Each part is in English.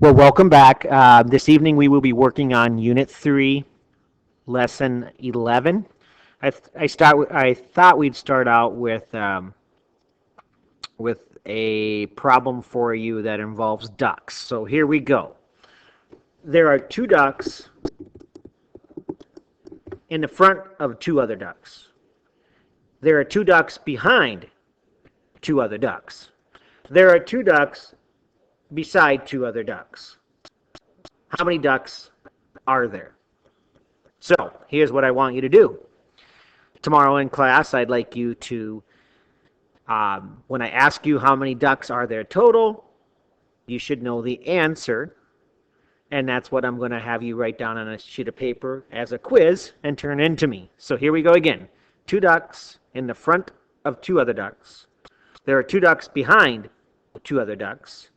Well, welcome back. This evening we will be working on Unit 3, Lesson 11. I thought we'd start out with a problem for you that involves ducks. So here we go. There are two ducks in the front of two other ducks. There are two ducks behind two other ducks. There are two ducks beside two other ducks. How many ducks are there? So here's what I want you to do. Tomorrow in class, I'd like you to, when I ask you how many ducks are there total, you should know the answer. And that's what I'm going to have you write down on a sheet of paper as a quiz and turn in to me. So here we go again. Two ducks in the front of two other ducks. There are two ducks behind two other ducks.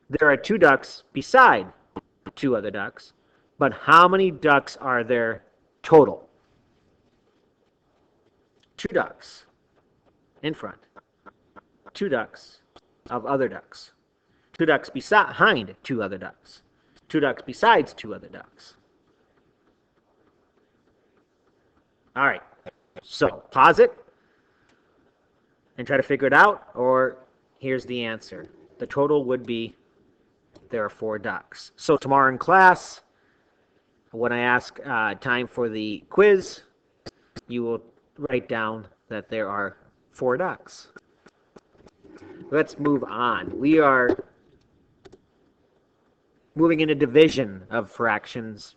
There are two ducks beside two other ducks. But how many ducks are there total? Two ducks in front. Two ducks of other ducks. Two ducks behind two other ducks. Two ducks besides two other ducks. All right. So pause it and try to figure it out, or here's the answer. The total would be there are four ducks. So tomorrow in class, when I ask time for the quiz, you will write down that there are four ducks. Let's move on. We are moving into division of fractions.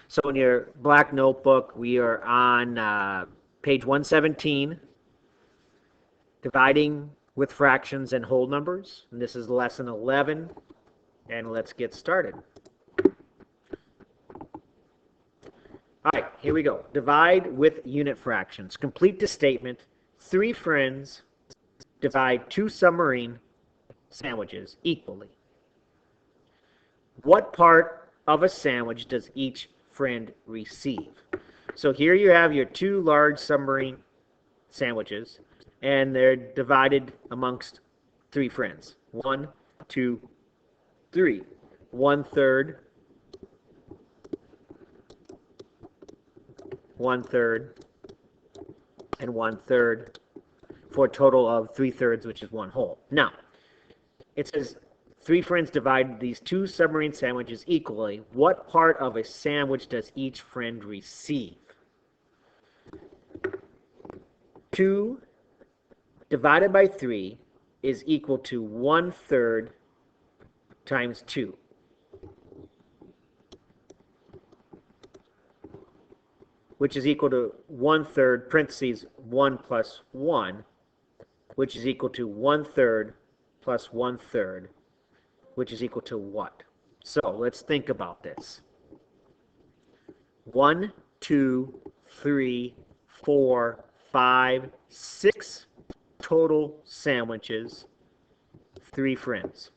So in your black notebook, we are on page 117, dividing with fractions and whole numbers. And this is lesson 11, and let's get started. All right, here we go. Divide with unit fractions. Complete the statement. Three friends divide two submarine sandwiches equally. What part of a sandwich does each friend receive? So here you have your two large submarine sandwiches, and they're divided amongst three friends. 1, 2, 3. 1/3, 1/3, and 1/3, for a total of 3/3, which is one whole. Now, it says three friends divide these two submarine sandwiches equally. What part of a sandwich does each friend receive? 2 divided by 3 is equal to 1/3 times 2. Which is equal to 1/3, parentheses, 1 plus 1, which is equal to 1/3 plus 1/3, which is equal to what? So let's think about this. 1, 2, 3, 4, 5, 6 total sandwiches, three friends.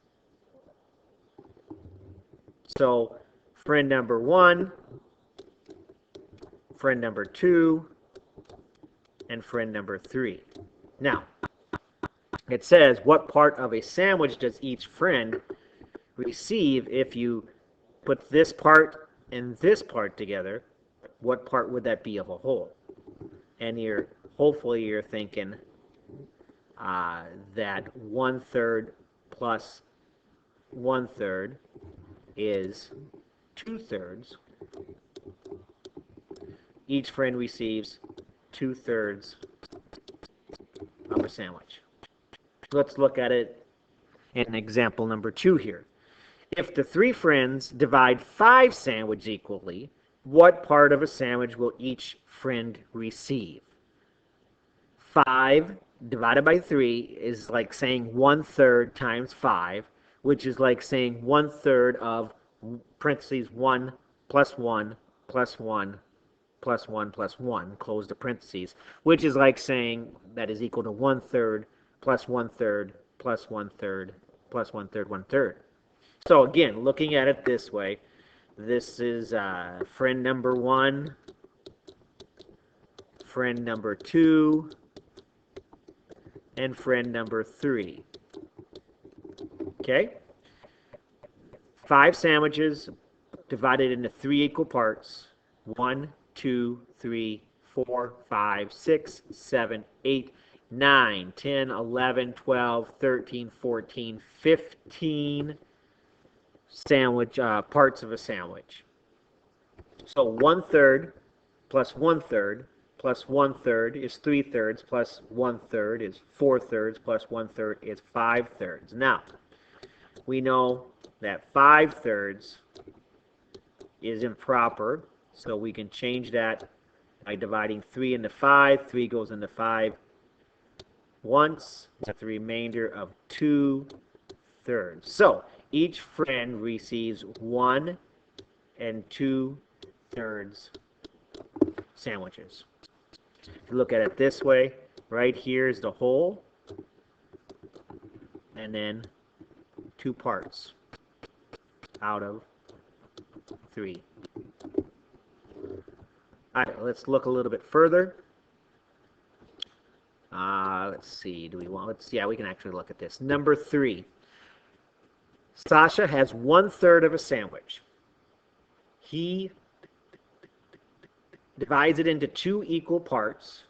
So friend number 1, friend number 2, and friend number 3. Now, it says, what part of a sandwich does each friend receive? If you put this part and this part together, what part would that be of a whole? And hopefully you're thinking that 1/3 plus 1/3 is 2/3. Each friend receives 2/3 of a sandwich. Let's look at it in example number 2 here. If the three friends divide 5 sandwiches equally, what part of a sandwich will each friend receive? 5 divided by 3 is like saying 1/3 times 5, which is like saying 1/3 of, parentheses, 1 plus 1 plus 1 plus 1 plus 1, close the parentheses, which is like saying that is equal to 1/3 plus 1/3 plus 1/3 plus 1/3, 1/3. So again, looking at it this way, this is friend number 1, friend number 2, and friend number 3. Okay? 5 sandwiches divided into 3 equal parts. 1, 2, 3, 4, 5, 6, 7, 8, 9, 10, 11, 12, 13, 14, 15 sandwich parts of a sandwich. So 1/3 plus 1/3 plus 1/3 is 3/3 plus 1/3 is 4/3 plus 1/3 is 5/3. Now, we know that 5/3 is improper, so we can change that by dividing 3 into 5. 3 goes into 5 once. That's the remainder of 2/3. So each friend receives 1 and 2/3 sandwiches. If you look at it this way, right here is the whole, and then 2 parts out of 3. All right, let's look a little bit further. Let's see, we can actually look at this. Number 3. Sasha has 1/3 of a sandwich. He divides it into 2 equal parts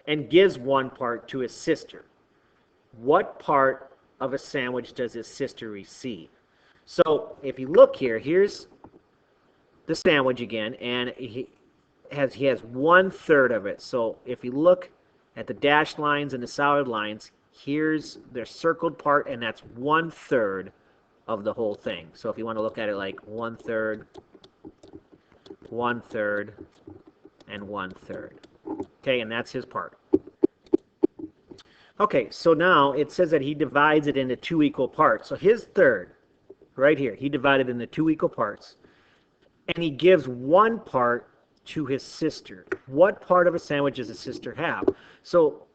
and gives 1 part to his sister. What part of a sandwich does his sister receive? So if you look here, here's the sandwich again, and he has 1/3 of it. So if you look at the dashed lines and the solid lines, here's their circled part, and that's 1/3 of the whole thing. So if you want to look at it like 1/3, 1/3, and 1/3. Okay, and that's his part. Okay, so now it says that he divides it into 2 equal parts. So his third, right here, he divided into 2 equal parts, and he gives 1 part to his sister. What part of a sandwich does his sister have? So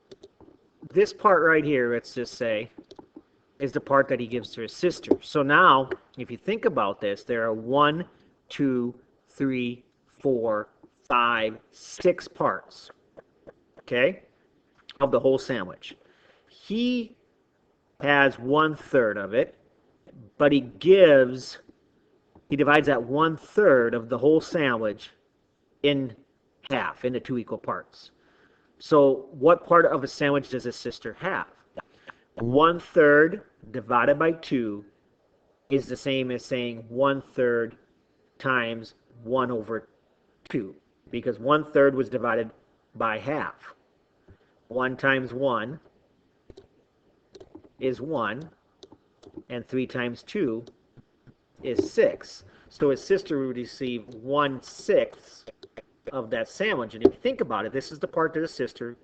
this part right here, let's just say, is the part that he gives to his sister. So now, if you think about this, there are 1, 2, 3, 4, 5, 6 parts, okay, of the whole sandwich. He has 1/3 of it, but he divides that 1/3 of the whole sandwich in half, into 2 equal parts. So what part of a sandwich does his sister have? 1/3 divided by 2 is the same as saying 1/3 times 1/2, because 1/3 was divided by half. 1 times 1 is 1, and 3 times 2 is 6. So his sister would receive 1/6 of that sandwich. And if you think about it, this is the part that his sister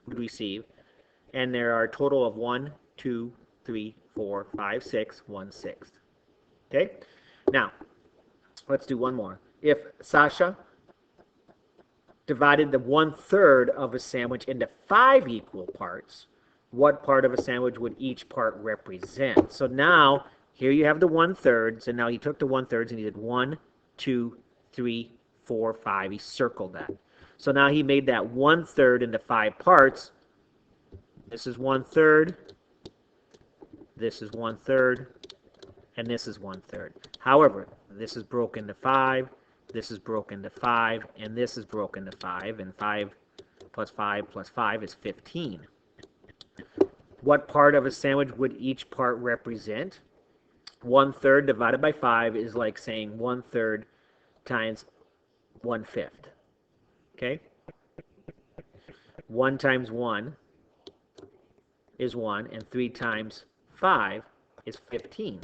would receive. And there are a total of 1, 2, 3, 4, 5, 6, 1/6. Okay? Now, let's do one more. If Sasha divided the 1/3 of a sandwich into 5 equal parts, what part of a sandwich would each part represent? So now, here you have the 1/3, and now he took the 1/3 and he did 1, 2, 3, 4, 5. He circled that. So now he made that 1/3 into 5 parts. This is 1/3, this is 1/3, and this is 1/3. However, this is broken into 5, this is broken into 5, and this is broken into 5, and 5 plus 5 plus 5 is 15. What part of a sandwich would each part represent? 1/3 divided by 5 is like saying 1/3 times 1/5. Okay? 1 times 1 is 1, and 3 times 5 is 15.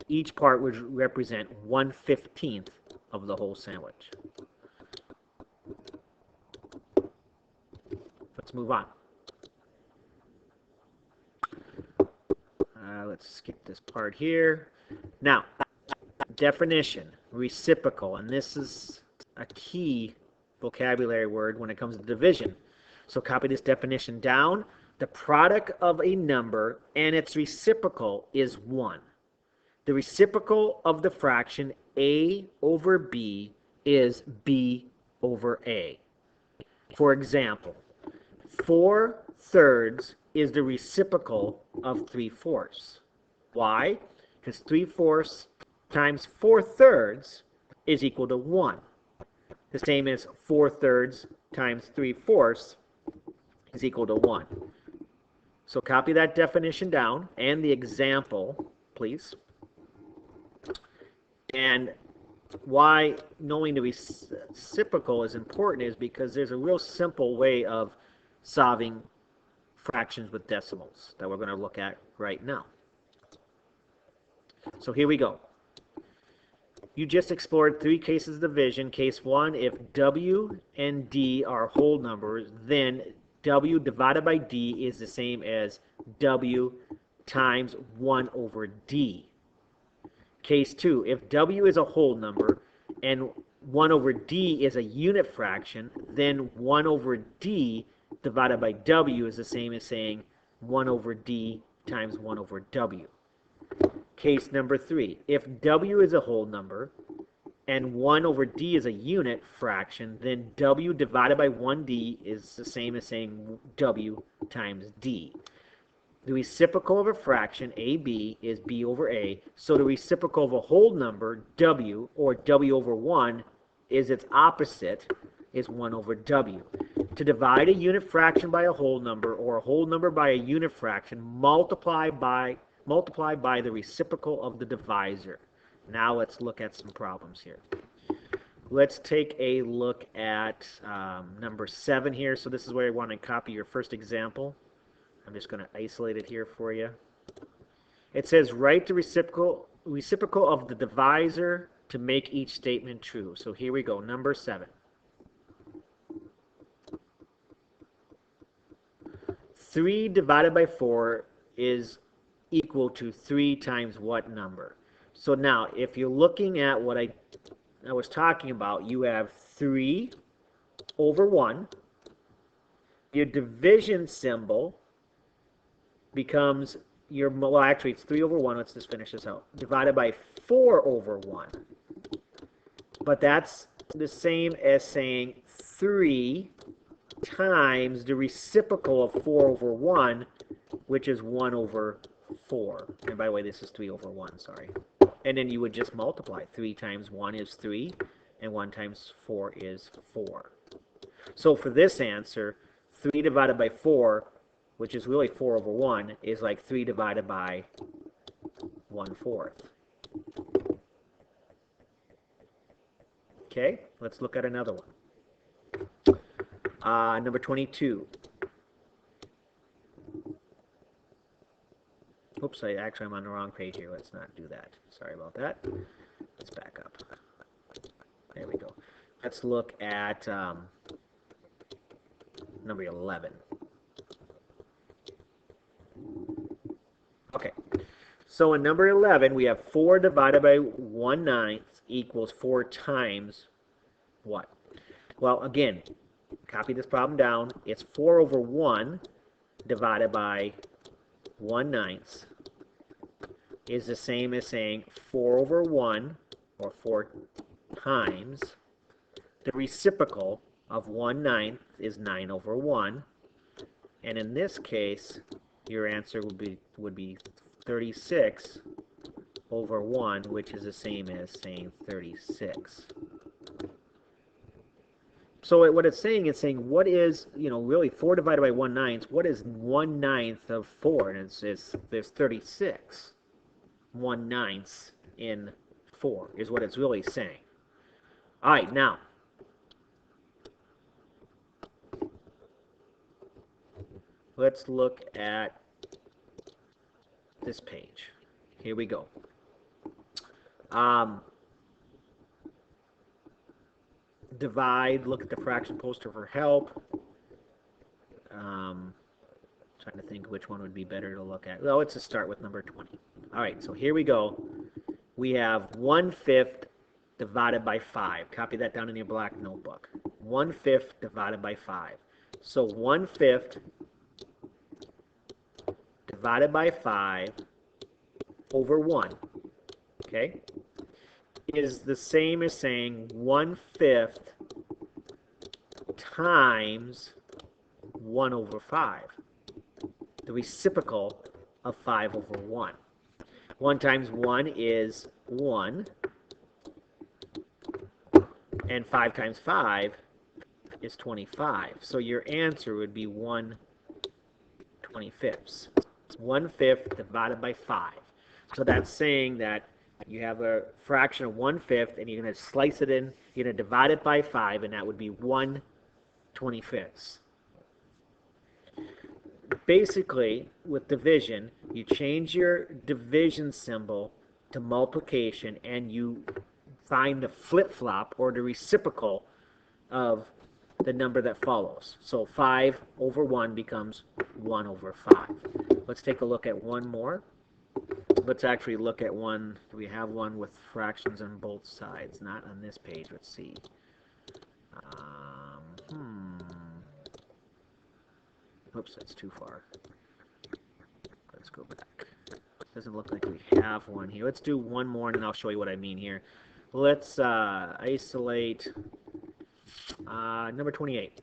Each part would represent 1/15 of the whole sandwich. Let's move on. Let's skip this part here. Now, definition, reciprocal, and this is a key vocabulary word when it comes to division. So copy this definition down. The product of a number and its reciprocal is 1. The reciprocal of the fraction a over b is b over a. For example, 4/3 is the reciprocal of 3/4. Why? Because 3/4 times 4/3 is equal to 1. The same as 4/3 times 3/4 is equal to 1. So copy that definition down and the example, please. And why knowing the reciprocal is important is because there's a real simple way of solving fractions with decimals that we're going to look at right now. So here we go. You just explored 3 cases of division. Case 1, if W and D are whole numbers, then W divided by D is the same as W times 1 over D. Case 2, if W is a whole number and 1 over D is a unit fraction, then 1 over D divided by W is the same as saying 1 over D times 1 over W. Case number 3, if W is a whole number and 1 over D is a unit fraction, then W divided by 1D is the same as saying W times D. The reciprocal of a fraction, AB, is B over A, so the reciprocal of a whole number, W, or W over 1, is its opposite, is 1 over W. To divide a unit fraction by a whole number, or a whole number by a unit fraction, multiply by the reciprocal of the divisor. Now let's look at some problems here. Let's take a look at number 7 here. So this is where I want to copy your first example. I'm just going to isolate it here for you. It says write the reciprocal of the divisor to make each statement true. So here we go, number 7. 3 divided by 4 is equal to 3 times what number? So now, if you're looking at what I was talking about, you have 3 over 1. Your division symbol becomes well, actually, it's 3 over 1. Let's just finish this out. Divided by 4 over 1. But that's the same as saying 3 times the reciprocal of 4 over 1, which is 1 over 4. And by the way, this is 3 over 1, sorry. And then you would just multiply. 3 times 1 is 3, and 1 times 4 is 4. So for this answer, 3 divided by 4, which is really 4 over 1, is like 3 divided by 1/4. Okay, let's look at another one. Number 22. Oops, I'm on the wrong page here. Let's not do that. Sorry about that. Let's back up. There we go. Let's look at number 11. Okay, so in number 11, we have 4 divided by 1/9 equals 4 times what? Well, again, copy this problem down. It's 4 over 1 divided by 1/9 is the same as saying 4 over 1, or 4 times, the reciprocal of 1/9 is 9 over 1. And in this case, your answer would be 36 over 1, which is the same as saying 36. So what it's saying what is, really 4 divided by 1/9, what is 1/9 of 4? And there's 36. 1/9 in 4 is what it's really saying. All right, now, let's look at this page. Here we go. Divide, look at the fraction poster for help. Trying to think which one would be better to look at. Well, let's just start with number 20. All right, so here we go. We have 1/5 divided by 5. Copy that down in your black notebook. 1/5 divided by 5. So 1/5 divided by 5 over 1, okay, is the same as saying 1/5 times 1 over 5, the reciprocal of 5 over 1. 1 times 1 is 1, and 5 times 5 is 25. So your answer would be 1/25. 1/5 divided by 5. So that's saying that you have a fraction of 1/5, and you're going to slice it in, you're going to divide it by 5, and that would be 1/25. Basically, with division, you change your division symbol to multiplication, and you find the flip-flop or the reciprocal of the number that follows. So 5 over 1 becomes 1 over 5. Let's take a look at one more. Let's actually look at one. We have one with fractions on both sides, not on this page. Let's see. Oops, that's too far. Let's go back. Doesn't look like we have one here. Let's do one more, and then I'll show you what I mean here. Let's isolate number 28.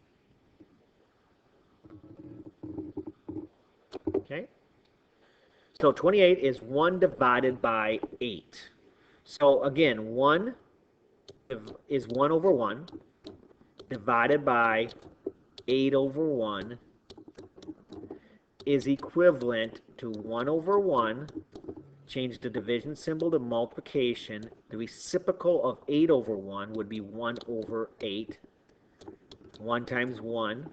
Okay? So 28 is 1 divided by 8. So again, 1 is 1 over 1 divided by 8 over 1 is equivalent to 1 over 1. Change the division symbol to multiplication. The reciprocal of 8 over 1 would be 1 over 8. 1 times 1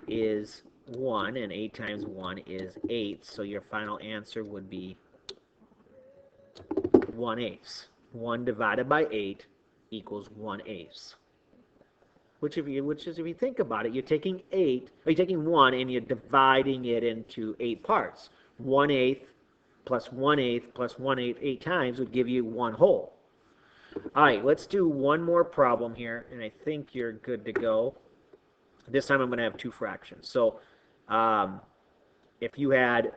is 1, and 8 times 1 is 8. So your final answer would be 1/8. 1 divided by 8 equals 1/8. Which is, if you think about it, you're taking 1 and you're dividing it into 8 parts. 1/8 plus 1/8 plus 1/8 8 times would give you 1 whole. All right, let's do one more problem here, and I think you're good to go. This time I'm going to have 2 fractions. So if you had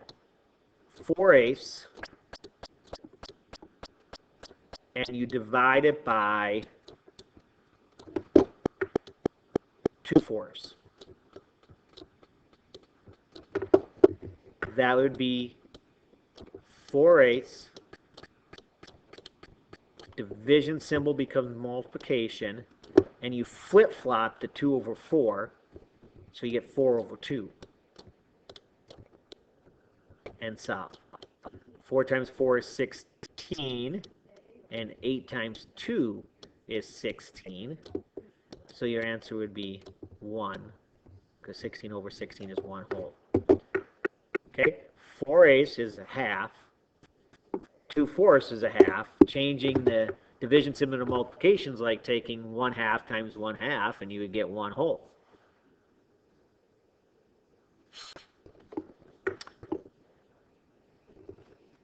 4/8 and you divide it by 2/4, that would be 4/8. Division symbol becomes multiplication, and you flip-flop the 2 over 4, so you get 4 over 2. And solve. 4 times 4 is 16, and 8 times 2 is 16. So your answer would be 1, because 16 over 16 is 1 whole. Okay, 4/8 is a half. 2/4 is a half. Changing the division symbol to multiplication is like taking 1/2 times 1/2, and you would get 1 whole.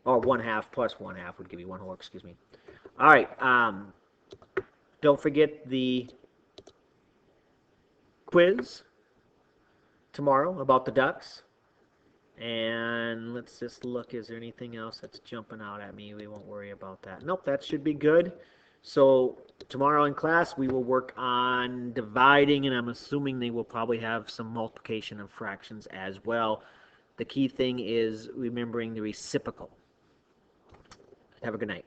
Or 1/2 plus 1/2 would give you 1 whole, excuse me. All right, don't forget the quiz tomorrow about the ducks. And let's just look, is there anything else that's jumping out at me? We won't worry about that. Nope, that should be good. So tomorrow in class we will work on dividing, and I'm assuming they will probably have some multiplication of fractions as well. The key thing is remembering the reciprocal. Have a good night.